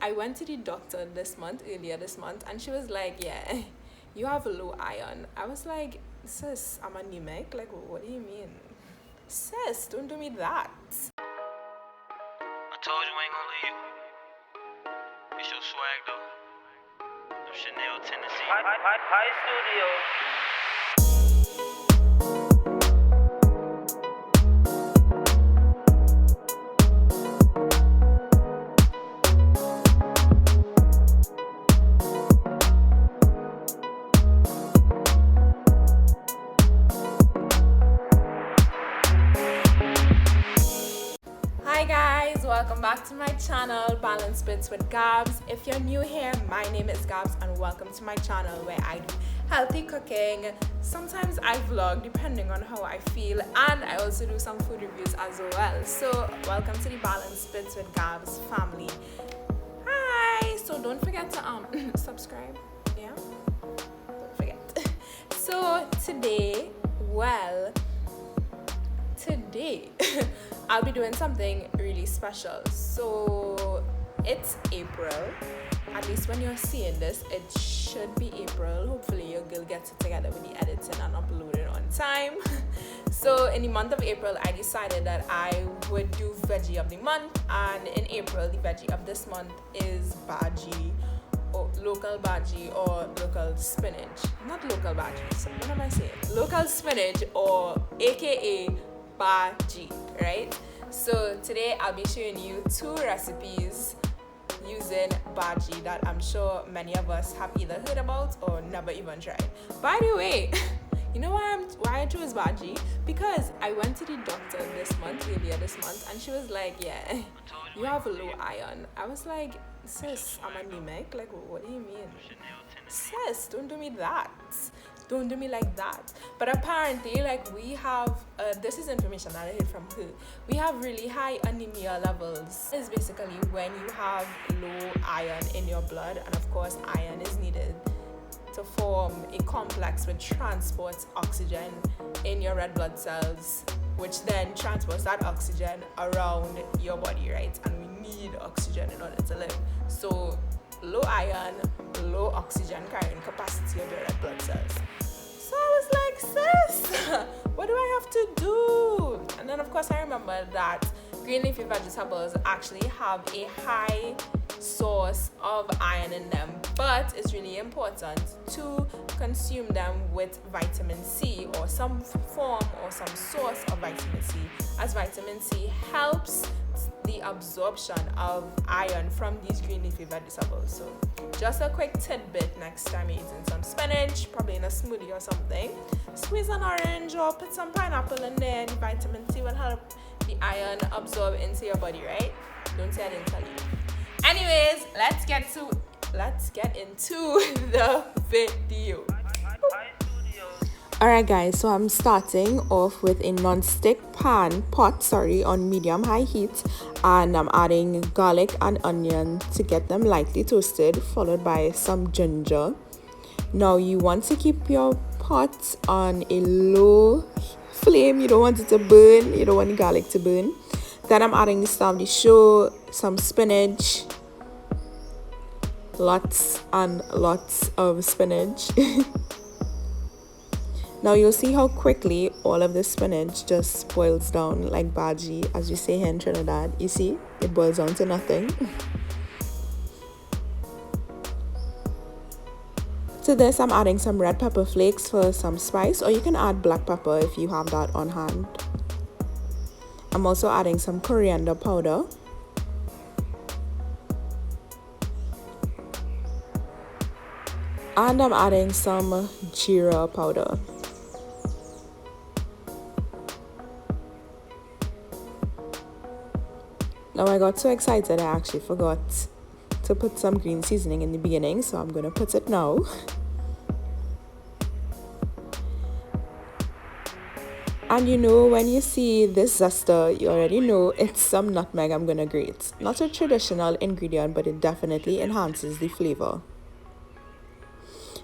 I went to the doctor earlier this month, and she was like, yeah, you have low iron. I was like, sis, I'm anemic. Like, what do you mean? Sis, don't do me that. I told you I ain't gonna leave. It's your swag though. Them Chanel Tennessee. Pie Studios. Hi guys, welcome back to my channel, Balance Bits with Gabs. If you're new here, my name is Gabs and welcome to my channel where I do healthy cooking. Sometimes I vlog depending on how I feel, and I also do some food reviews as well. So welcome to the Balance Bits with Gabs family. Hi! So don't forget to subscribe. Yeah? Don't forget. So today I'll be doing something really special. So it's April. At least when you're seeing this, it should be April. Hopefully your girl gets it together with the editing and uploading on time. So in the month of April, I decided that I would do veggie of the month, and in April the veggie of this month is bhaji, or local bhaji, or local spinach. Not local bhaji, so what am I saying? Local spinach, or aka bhaji, right? So today I'll be showing you two recipes using bhaji that I'm sure many of us have either heard about or never even tried. By the way, you know why I chose bhaji? Because I went to the doctor earlier this month, and she was like, yeah, you have low iron. I was like, sis, I'm anemic. Like, what do you mean? Sis, don't do me that. Don't do me like that. But apparently, like, we have this is information that I heard from her. We have really high anemia levels. It's basically when you have low iron in your blood, and of course iron is needed to form a complex which transports oxygen in your red blood cells, which then transports that oxygen around your body, right? And we need oxygen in order to live. So low iron, low oxygen carrying capacity of your red blood cells. So I was like, sis, what do I have to do? And then of course I remember that green leafy vegetables actually have a high source of iron in them, but it's really important to consume them with vitamin C, or some form or some source of vitamin C, as vitamin C helps the absorption of iron from these green leafy vegetables. So just a quick tidbit: next time you're eating some spinach, probably in a smoothie or something, squeeze an orange or put some pineapple in there, and vitamin C will help the iron absorb into your body, right? Don't say I didn't tell you. Anyways, let's get into the video. Alright guys, so I'm starting off with a non-stick pot on medium-high heat, and I'm adding garlic and onion to get them lightly toasted, followed by some ginger. Now you want to keep your pot on a low flame. You don't want it to burn. You don't want the garlic to burn. Then I'm adding the star of the show, some spinach, lots and lots of spinach. Now you'll see how quickly all of the spinach just boils down, like bhaji, as we say here in Trinidad. You see, it boils down to nothing. To this, I'm adding some red pepper flakes for some spice, or you can add black pepper if you have that on hand. I'm also adding some coriander powder. And I'm adding some geera powder. Now I got so excited I actually forgot to put some green seasoning in the beginning, so I'm going to put it now. And you know, when you see this zester, you already know it's some nutmeg I'm going to grate. Not a traditional ingredient, but it definitely enhances the flavor.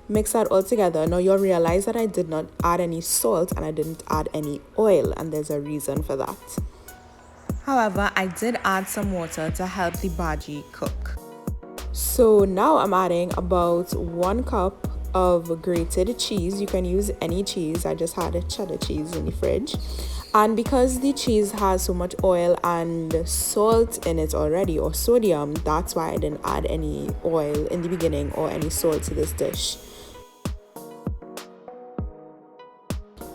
Mix that all together. Now you'll realize that I did not add any salt and I didn't add any oil, and there's a reason for that. However, I did add some water to help the bhaji cook. So now I'm adding about 1 cup of grated cheese. You can use any cheese. I just had a cheddar cheese in the fridge. And because the cheese has so much oil and salt in it already, or sodium, that's why I didn't add any oil in the beginning or any salt to this dish.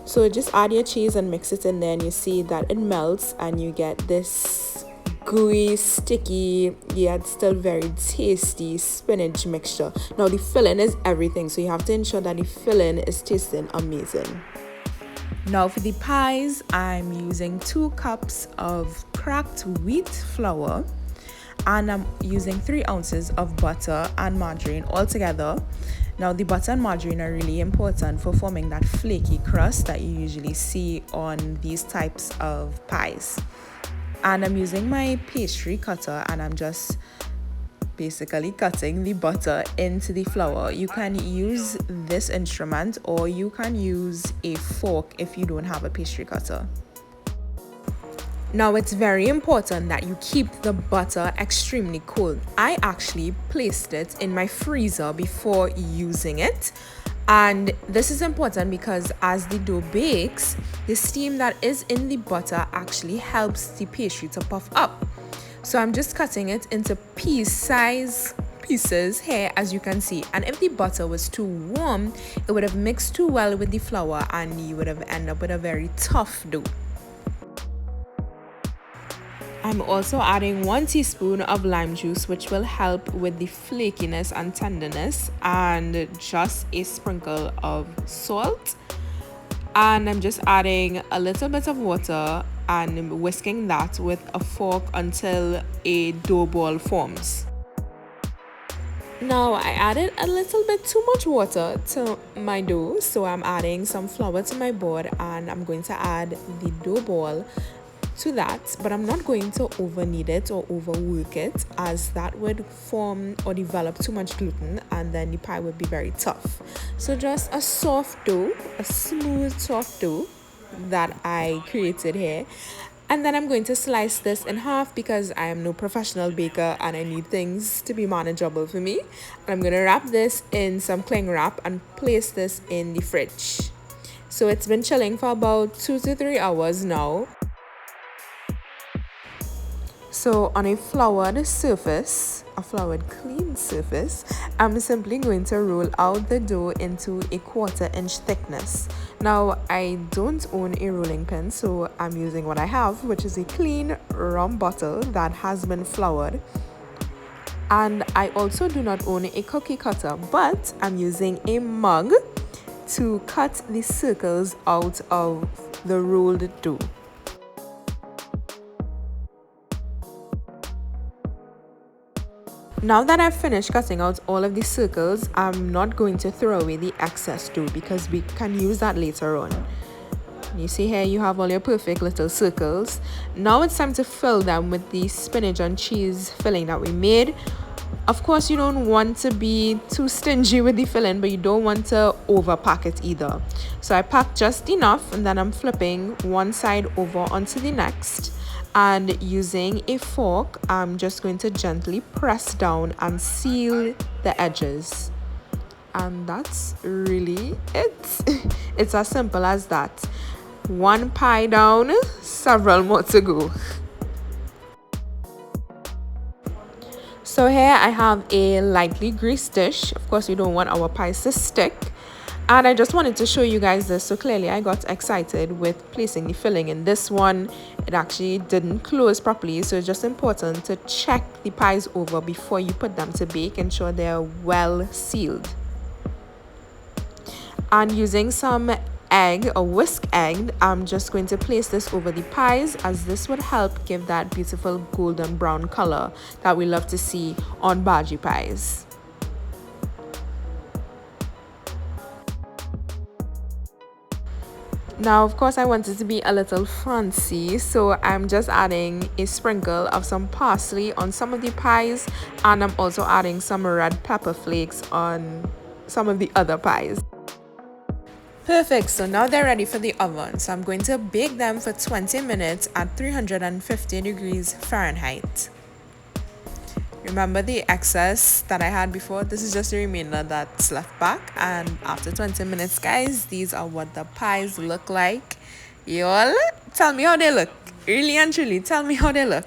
So just add your cheese and mix it in there, and you see that it melts and you get this gooey, sticky, yet still very tasty spinach mixture. Now the filling is everything, so you have to ensure that the filling is tasting amazing. Now for the pies, I'm using 2 cups of cracked wheat flour, and I'm using 3 ounces of butter and margarine all together. Now the butter and margarine are really important for forming that flaky crust that you usually see on these types of pies. And I'm using my pastry cutter, and I'm just basically cutting the butter into the flour. You can use this instrument, or you can use a fork if you don't have a pastry cutter. Now it's very important that you keep the butter extremely cold. I actually placed it in my freezer before using it. And this is important because as the dough bakes, the steam that is in the butter actually helps the pastry to puff up. So I'm just cutting it into piece-size pieces here, as you can see. And if the butter was too warm, it would have mixed too well with the flour and you would have ended up with a very tough dough. I'm also adding 1 teaspoon of lime juice, which will help with the flakiness and tenderness, and just a sprinkle of salt. And I'm just adding a little bit of water and whisking that with a fork until a dough ball forms. Now I added a little bit too much water to my dough, so I'm adding some flour to my board, and I'm going to add the dough ball to that, but I'm not going to over knead it or overwork it, as that would form or develop too much gluten and then the pie would be very tough. So just a soft dough, a smooth soft dough that I created here. And then I'm going to slice this in half because I am no professional baker and I need things to be manageable for me. And I'm going to wrap this in some cling wrap and place this in the fridge. So it's been chilling for about 2 to 3 hours now. So on a floured surface, a floured clean surface, I'm simply going to roll out the dough into a 1/4 inch thickness. Now I don't own a rolling pin, so I'm using what I have, which is a clean rum bottle that has been floured. And I also do not own a cookie cutter, but I'm using a mug to cut the circles out of the rolled dough. Now that I've finished cutting out all of the circles, I'm not going to throw away the excess dough because we can use that later on. You see here you have all your perfect little circles. Now it's time to fill them with the spinach and cheese filling that we made. Of course, you don't want to be too stingy with the filling, but you don't want to overpack it either. So I packed just enough, and then I'm flipping one side over onto the next. And using a fork, I'm just going to gently press down and seal the edges. And that's really it. It's as simple as that. One pie down, several more to go. So here I have a lightly greased dish. Of course, we don't want our pies to stick. And I just wanted to show you guys this. So clearly I got excited with placing the filling in this one. It actually didn't close properly, so it's just important to check the pies over before you put them to bake. Ensure they're well sealed. And using some egg or whisk egg, I'm just going to place this over the pies, as this would help give that beautiful golden brown color that we love to see on Bhaji pies. Now, of course, I want it to be a little fancy, so I'm just adding a sprinkle of some parsley on some of the pies, and I'm also adding some red pepper flakes on some of the other pies. Perfect, so now they're ready for the oven. So I'm going to bake them for 20 minutes at 350 degrees Fahrenheit. Remember the excess that I had before? This is just the remainder that's left back. And after 20 minutes, guys, these are what the pies look like. Y'all, tell me how they look. Really and truly, tell me how they look.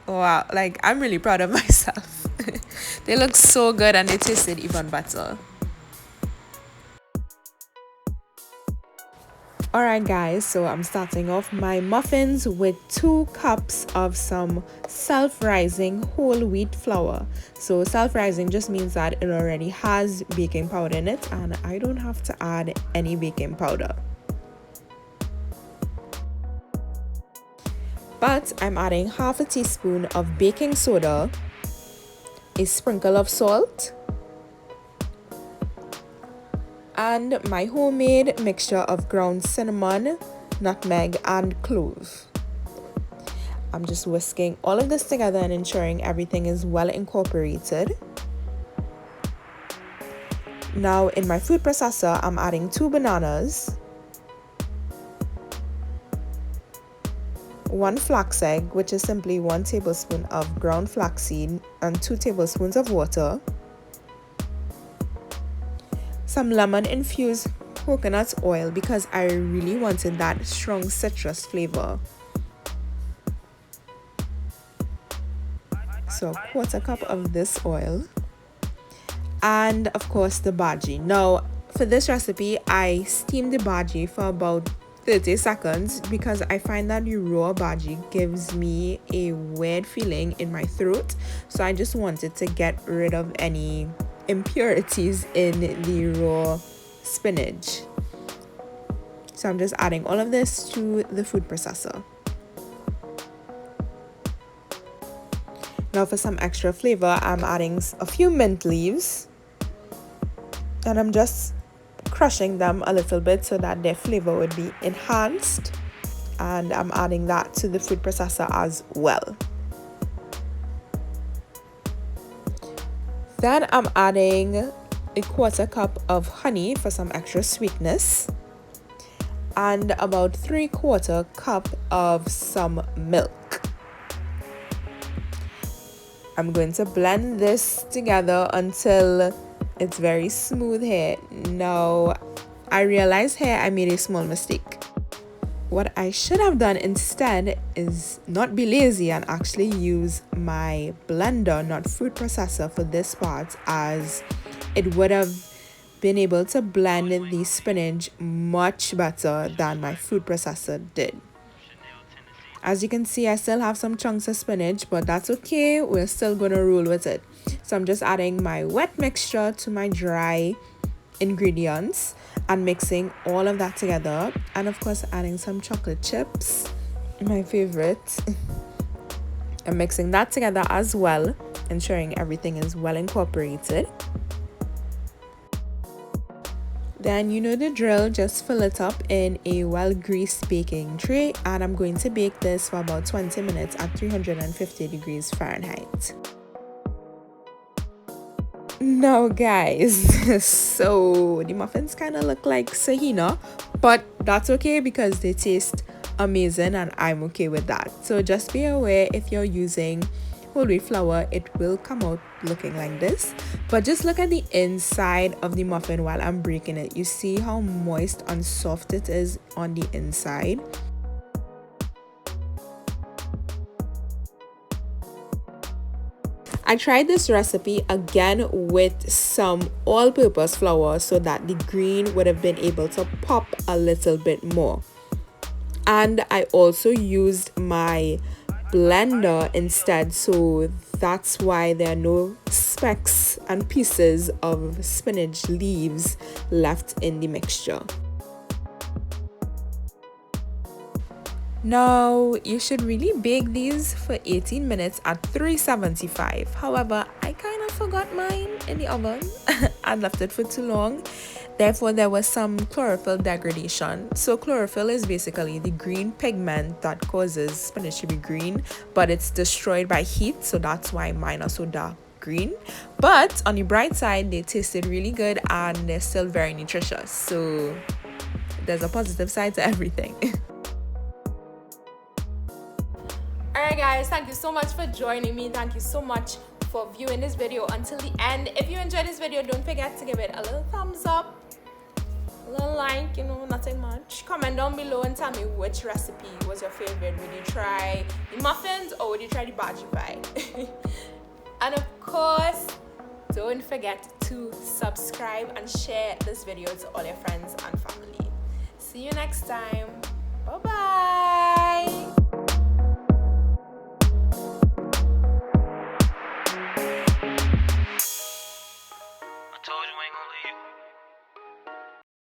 Wow, like I'm really proud of myself. They look so good and they tasted even better. Alright guys, so I'm starting off my muffins with 2 cups of some self-rising whole wheat flour. So self-rising just means that it already has baking powder in it and I don't have to add any baking powder. But I'm adding half a teaspoon of baking soda, a sprinkle of salt, and my homemade mixture of ground cinnamon, nutmeg, and clove. I'm just whisking all of this together and ensuring everything is well incorporated. Now in my food processor, I'm adding 2 bananas, 1 flax egg, which is simply 1 tablespoon of ground flaxseed, and 2 tablespoons of water, some lemon infused coconut oil because I really wanted that strong citrus flavor. So a quarter cup of this oil, and of course the bhaji. Now for this recipe I steamed the bhaji for about 30 seconds because I find that the raw bhaji gives me a weird feeling in my throat, so I just wanted to get rid of any impurities in the raw spinach. So I'm just adding all of this to the food processor. Now for some extra flavor, I'm adding a few mint leaves and I'm just crushing them a little bit so that their flavor would be enhanced, and I'm adding that to the food processor as well. Then I'm adding a quarter cup of honey for some extra sweetness and about 3/4 cup of some milk. I'm going to blend this together until it's very smooth here. Now I realized here I made a small mistake. What I should have done instead is not be lazy and actually use my blender, not food processor, for this part, as it would have been able to blend the spinach much better than my food processor did. As you can see, I still have some chunks of spinach, but that's okay. We're still gonna roll with it. So I'm just adding my wet mixture to my dry ingredients and mixing all of that together, and of course adding some chocolate chips, my favorite. I'm mixing that together as well, ensuring everything is well incorporated. Then you know the drill, just fill it up in a well-greased baking tray, and I'm going to bake this for about 20 minutes at 350 degrees Fahrenheit. Now guys, so the muffins kind of look like Sahina, but that's okay because they taste amazing and I'm okay with that. So just be aware, if you're using whole wheat flour, it will come out looking like this, but just look at the inside of the muffin while I'm breaking it. You see how moist and soft it is on the inside. I tried this recipe again with some all-purpose flour so that the green would have been able to pop a little bit more. And I also used my blender instead, so that's why there are no specks and pieces of spinach leaves left in the mixture. Now, you should really bake these for 18 minutes at 375. However, I kind of forgot mine in the oven. I left it for too long. Therefore, there was some chlorophyll degradation. So chlorophyll is basically the green pigment that causes spinach to be green, but it's destroyed by heat. So that's why mine are so dark green. But on the bright side, they tasted really good and they're still very nutritious. So there's a positive side to everything. Alright guys, thank you so much for joining me. Thank you so much for viewing this video until the end. If you enjoyed this video, don't forget to give it a little thumbs up, a little like, you know, nothing much. Comment down below and tell me which recipe was your favorite. Would you try the muffins or would you try the Bhaji Pie? And of course, don't forget to subscribe and share this video to all your friends and family. See you next time. Bye bye.